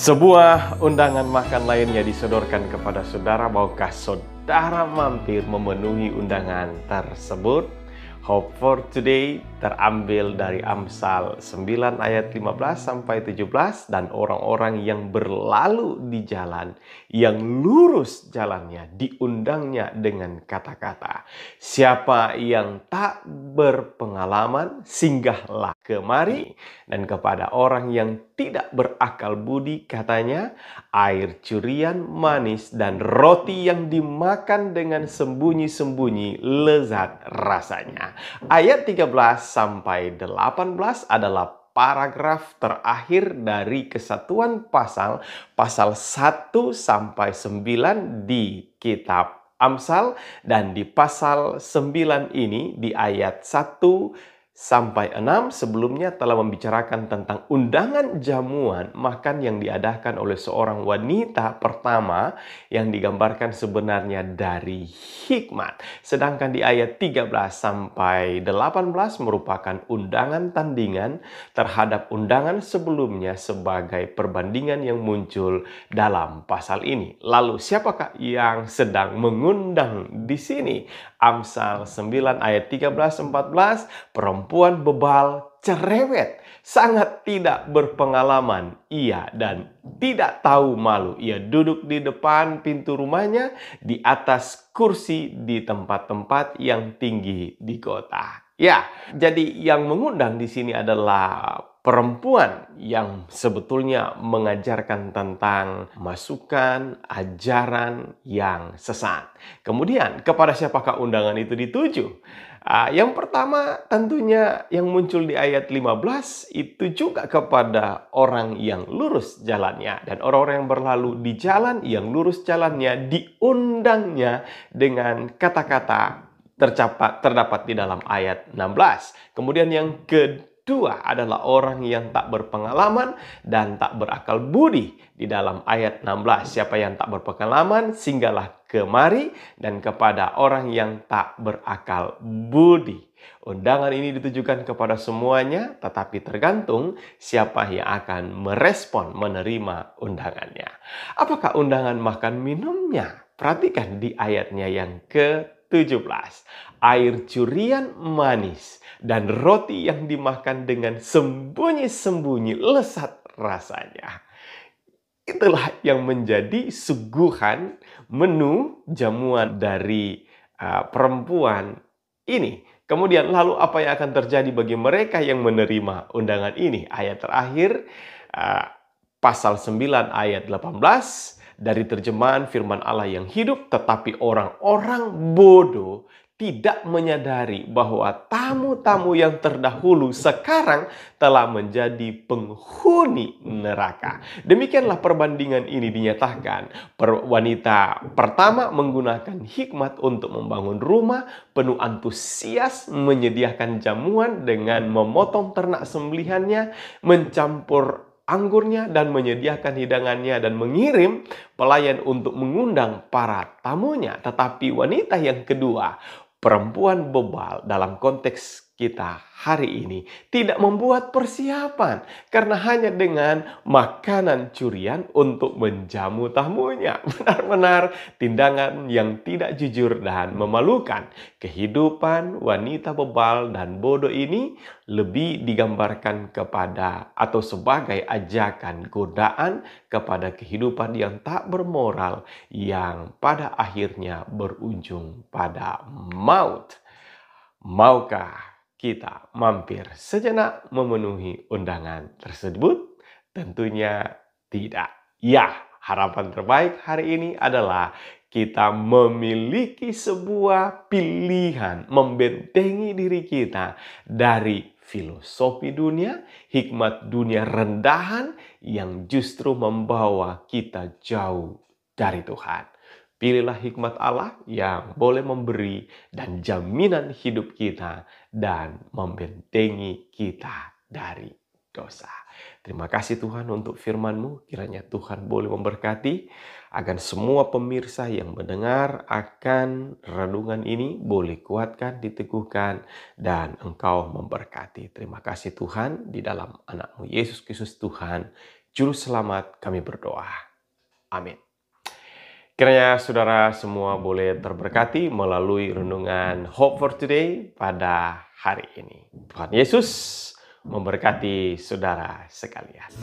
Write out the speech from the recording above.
Sebuah undangan makan lainnya disodorkan kepada saudara. Maukah saudara mampir memenuhi undangan tersebut? Hope for Today terambil dari Amsal 9 ayat 15 sampai 17, dan orang-orang yang berlalu di jalan, yang lurus jalannya, diundangnya dengan kata-kata, siapa yang tak berpengalaman, singgahlah kemari. Dan kepada orang yang tidak berakal budi, katanya, air curian manis dan roti yang dimakan dengan sembunyi-sembunyi lezat rasanya. Ayat 13 sampai 18 adalah paragraf terakhir dari kesatuan pasal 1 sampai 9 di kitab Amsal, dan di pasal 9 ini di ayat 1 sampai 6 sebelumnya telah membicarakan tentang undangan jamuan makan yang diadakan oleh seorang wanita pertama yang digambarkan sebenarnya dari hikmat. Sedangkan di ayat 13 sampai 18 merupakan undangan tandingan terhadap undangan sebelumnya sebagai perbandingan yang muncul dalam pasal ini. Lalu siapakah yang sedang mengundang di sini? Amsal 9 ayat 13-14, perempuan bebal cerewet, sangat tidak berpengalaman ia dan tidak tahu malu. Ia duduk di depan pintu rumahnya, di atas kursi di tempat-tempat yang tinggi di kota. Ya, jadi yang mengundang di sini adalah perempuan yang sebetulnya mengajarkan tentang masukan, ajaran yang sesat. Kemudian, kepada siapakah undangan itu dituju? Yang pertama tentunya yang muncul di ayat 15 itu juga kepada orang yang lurus jalannya. Dan orang-orang yang berlalu di jalan, yang lurus jalannya, diundangnya dengan kata-kata terdapat di dalam ayat 16. Kemudian yang kedua adalah orang yang tak berpengalaman dan tak berakal budi di dalam ayat 16. Siapa yang tak berpengalaman, singgahlah kemari, dan kepada orang yang tak berakal budi. Undangan ini ditujukan kepada semuanya, tetapi tergantung siapa yang akan merespon menerima undangannya. Apakah undangan makan minumnya? Perhatikan di ayatnya yang ke-17. Air curian manis dan roti yang dimakan dengan sembunyi-sembunyi lezat rasanya. Itulah yang menjadi suguhan menu jamuan dari perempuan ini. Kemudian lalu apa yang akan terjadi bagi mereka yang menerima undangan ini? Ayat terakhir, pasal 9 ayat 18, dari terjemahan firman Allah yang hidup, tetapi orang-orang bodoh tidak menyadari bahwa tamu-tamu yang terdahulu sekarang telah menjadi penghuni neraka. Demikianlah perbandingan ini dinyatakan. Wanita pertama menggunakan hikmat untuk membangun rumah, penuh antusias menyediakan jamuan dengan memotong ternak sembelihannya, mencampur anggurnya dan menyediakan hidangannya, dan mengirim pelayan untuk mengundang para tamunya. Tetapi wanita yang kedua, perempuan bebal dalam konteks kita hari ini, tidak membuat persiapan karena hanya dengan makanan curian untuk menjamu tamunya. Benar-benar tindakan yang tidak jujur dan memalukan. Kehidupan wanita bebal dan bodoh ini lebih digambarkan kepada atau sebagai ajakan godaan kepada kehidupan yang tak bermoral, yang pada akhirnya berujung pada maut. Maukah kita mampir sejenak memenuhi undangan tersebut? Tentunya tidak. Ya, harapan terbaik hari ini adalah kita memiliki sebuah pilihan, membentengi diri kita dari filosofi dunia, hikmat dunia rendahan yang justru membawa kita jauh dari Tuhan. Pilihlah hikmat Allah yang boleh memberi dan jaminan hidup kita dan membentengi kita dari dosa. Terima kasih Tuhan untuk firman-Mu. Kiranya Tuhan boleh memberkati agar semua pemirsa yang mendengar akan renungan ini boleh kuatkan, diteguhkan, dan Engkau memberkati. Terima kasih Tuhan, di dalam anak-Mu Yesus Kristus Tuhan Juru Selamat kami berdoa. Amin. Kiranya saudara semua boleh terberkati melalui renungan Hope for Today pada hari ini. Tuhan Yesus memberkati saudara sekalian.